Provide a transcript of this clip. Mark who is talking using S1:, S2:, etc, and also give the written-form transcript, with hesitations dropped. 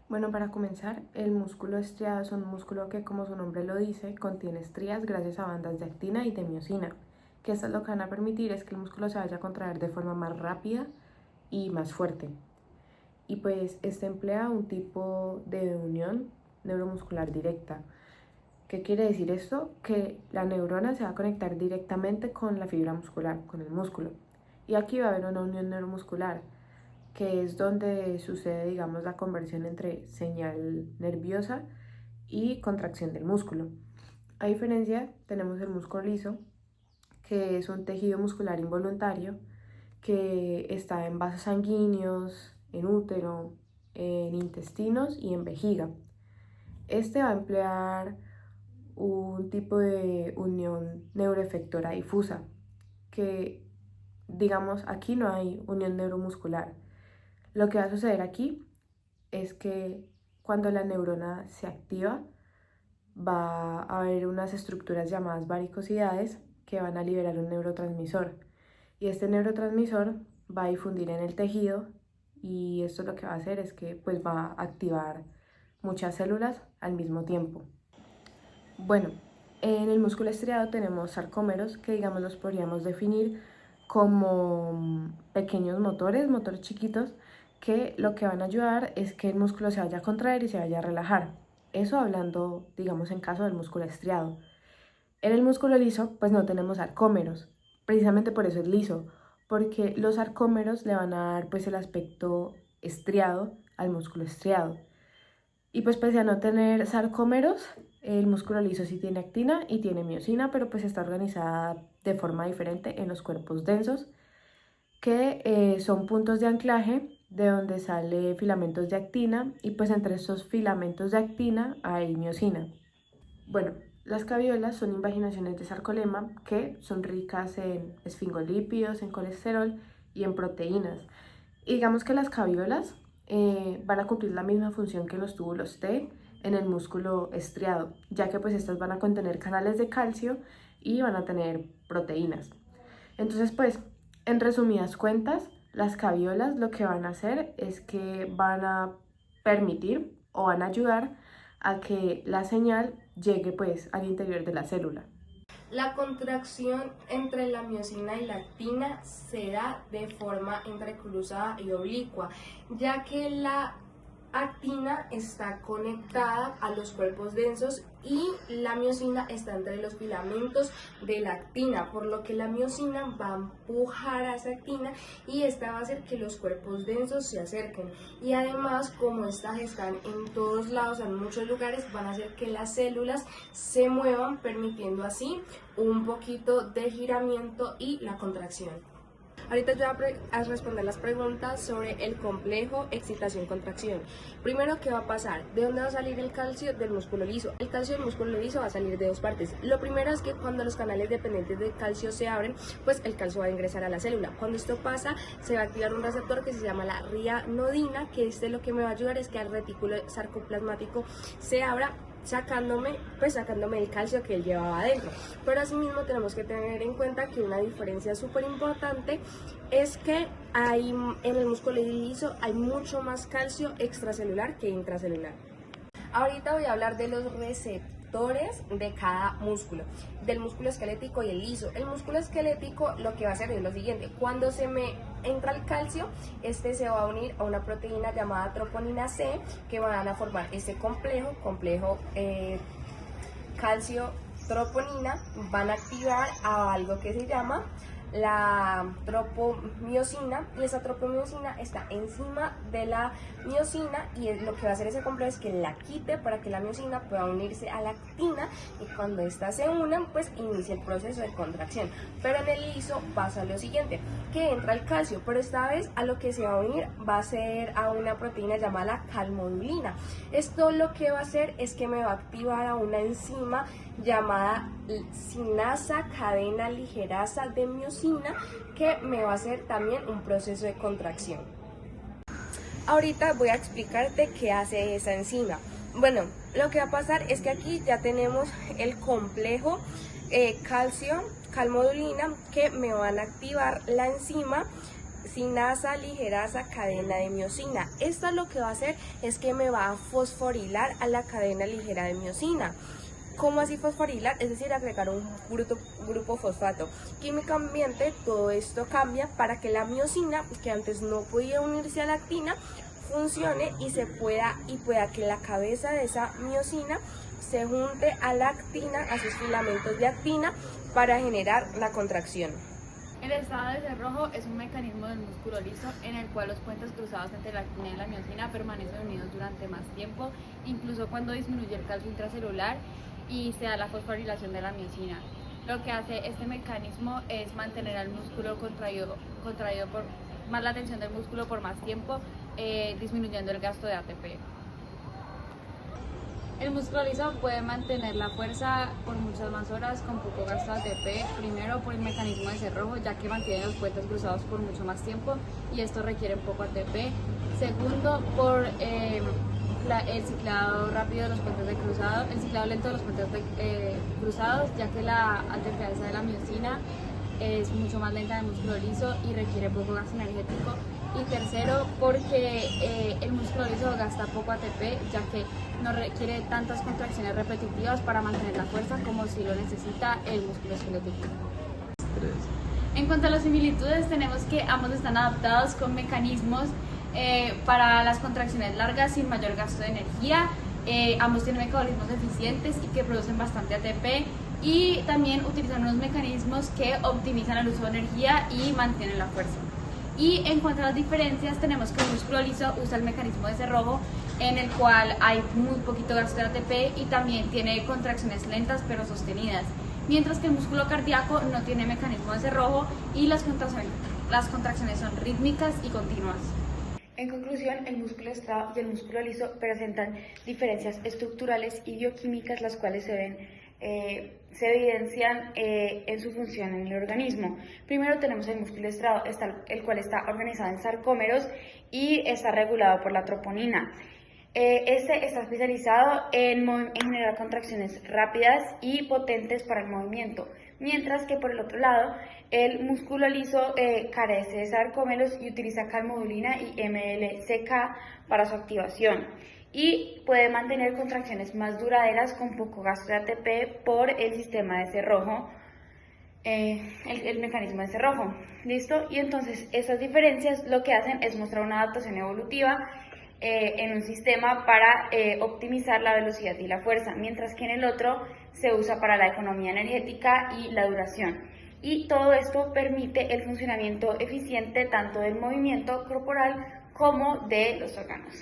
S1: Bueno, para comenzar, el músculo estriado es un músculo que, como su nombre lo dice, contiene estrías gracias a bandas de actina y de miosina, que estas lo que van a permitir es que el músculo se vaya a contraer de forma más rápida y más fuerte. Y pues este emplea un tipo de unión neuromuscular directa. ¿Qué quiere decir esto? Que la neurona se va a conectar directamente con la fibra muscular, con el músculo. Y aquí va a haber una unión neuromuscular, que es donde sucede, digamos, la conversión entre señal nerviosa y contracción del músculo. A diferencia, tenemos el músculo liso, que es un tejido muscular involuntario que está en vasos sanguíneos, en útero, en intestinos y en vejiga. Este va a emplear un tipo de unión neuroefectora difusa, que digamos aquí no hay unión neuromuscular. Lo que va a suceder aquí es que cuando la neurona se activa, va a haber unas estructuras llamadas varicosidades que van a liberar un neurotransmisor. Y este neurotransmisor va a difundir en el tejido y esto lo que va a hacer es que pues va a activar muchas células al mismo tiempo. Bueno, en el músculo estriado tenemos sarcómeros que digamos los podríamos definir como pequeños motores chiquitos que lo que van a ayudar es que el músculo se vaya a contraer y se vaya a relajar. Eso hablando, digamos, en caso del músculo estriado. En el músculo liso, pues no tenemos sarcómeros. Precisamente por eso es liso, porque los sarcómeros le van a dar pues el aspecto estriado al músculo estriado. Y pues pese a no tener sarcómeros, el músculo liso sí tiene actina y tiene miosina, pero pues está organizada de forma diferente en los cuerpos densos, que son puntos de anclaje de donde sale filamentos de actina y pues entre estos filamentos de actina hay miosina. Bueno, las caviolas son invaginaciones de sarcolema que son ricas en esfingolípidos, en colesterol y en proteínas. Y digamos que las caviolas van a cumplir la misma función que los túbulos T en el músculo estriado, ya que pues estas van a contener canales de calcio y van a tener proteínas. Entonces pues, en resumidas cuentas, las caviolas lo que van a hacer es que van a permitir o van a ayudar a que la señal llegue pues al interior de la célula.
S2: La contracción entre la miosina y la actina se da de forma entrecruzada y oblicua, ya que la actina está conectada a los cuerpos densos y la miosina está entre los filamentos de la actina, por lo que la miosina va a empujar a esa actina y esta va a hacer que los cuerpos densos se acerquen. Y además, como estas están en todos lados, en muchos lugares, van a hacer que las células se muevan, permitiendo así un poquito de giramiento y la contracción. Ahorita yo voy a responder las preguntas sobre el complejo excitación-contracción. Primero, ¿qué va a pasar? ¿De dónde va a salir el calcio? Del músculo liso. El calcio del músculo liso va a salir de dos partes. Lo primero es que cuando los canales dependientes del calcio se abren, pues el calcio va a ingresar a la célula. Cuando esto pasa, se va a activar un receptor que se llama la rianodina, que lo que me va a ayudar es que el retículo sarcoplasmático se abra, sacándome el calcio que él llevaba adentro. Pero asimismo tenemos que tener en cuenta que una diferencia súper importante es que en el músculo liso hay mucho más calcio extracelular que intracelular. Ahorita voy a hablar de los receptores de cada músculo, del músculo esquelético y el liso. El músculo esquelético lo que va a hacer es lo siguiente: cuando se me entra el calcio, este se va a unir a una proteína llamada troponina C, que van a formar este complejo calcio-troponina, van a activar a algo que se llama la tropomiosina, y esa tropomiosina está encima de la miosina, y lo que va a hacer ese complejo es que la quite para que la miosina pueda unirse a la actina, y cuando estas se unan pues inicia el proceso de contracción. Pero en el liso pasa lo siguiente, que entra el calcio, pero esta vez a lo que se va a unir va a ser a una proteína llamada la calmodulina. Esto lo que va a hacer es que me va a activar a una enzima llamada sinasa cadena ligerasa de miosina, que me va a hacer también un proceso de contracción. Ahorita voy a explicarte qué hace esa enzima. Bueno, lo que va a pasar es que aquí ya tenemos el complejo calcio, calmodulina, que me van a activar la enzima sinasa, ligerasa, cadena de miosina. Esto lo que va a hacer es que me va a fosforilar a la cadena ligera de miosina. ¿Cómo así fosforilar? Es decir, agregar un grupo fosfato. Químicamente todo esto cambia para que la miosina, que antes no podía unirse a la actina, funcione y pueda que la cabeza de esa miosina se junte a la actina, a sus filamentos de actina, para generar la contracción.
S3: El estado de cerrojo es un mecanismo del músculo liso en el cual los puentes cruzados entre la actina y la miosina permanecen unidos durante más tiempo, incluso cuando disminuye el calcio intracelular y se da la fosforilación de la miosina. Lo que hace este mecanismo es mantener al músculo contraído por más la tensión del músculo por más tiempo, disminuyendo el gasto de ATP. El músculo liso puede mantener la fuerza por muchas más horas con poco gasto de ATP, primero por el mecanismo de cerrojo, ya que mantiene los puentes cruzados por mucho más tiempo y esto requiere poco ATP. Segundo, por el ciclado rápido de los puentes de cruzado, el ciclado lento de los puentes cruzados, ya que la ATPasa de la miosina es mucho más lenta en el músculo liso y requiere poco gasto energético. Y tercero, porque el músculo liso gasta poco ATP, ya que no requiere tantas contracciones repetitivas para mantener la fuerza como si lo necesita el músculo esquelético. En cuanto a las similitudes, tenemos que ambos están adaptados con mecanismos para las contracciones largas sin mayor gasto de energía. Ambos tienen metabolismos eficientes y que producen bastante ATP, y también utilizan unos mecanismos que optimizan el uso de energía y mantienen la fuerza. Y en cuanto a las diferencias, tenemos que el músculo liso usa el mecanismo de cerrojo, en el cual hay muy poquito gasto de ATP y también tiene contracciones lentas pero sostenidas, mientras que el músculo cardíaco no tiene mecanismo de cerrojo y las contracciones son rítmicas y continuas.
S1: En conclusión, el músculo estriado y el músculo liso presentan diferencias estructurales y bioquímicas, las cuales se evidencian en su función en el organismo. Primero tenemos el músculo estriado, el cual está organizado en sarcómeros y está regulado por la troponina. Este está especializado en generar contracciones rápidas y potentes para el movimiento, mientras que por el otro lado el músculo liso carece de sarcómeros y utiliza calmodulina y MLCK para su activación, y puede mantener contracciones más duraderas con poco gasto de ATP por el sistema de cerrojo, el mecanismo de cerrojo. ¿Listo? Y entonces esas diferencias lo que hacen es mostrar una adaptación evolutiva en un sistema para optimizar la velocidad y la fuerza, mientras que en el otro se usa para la economía energética y la duración. Y todo esto permite el funcionamiento eficiente tanto del movimiento corporal como de los órganos.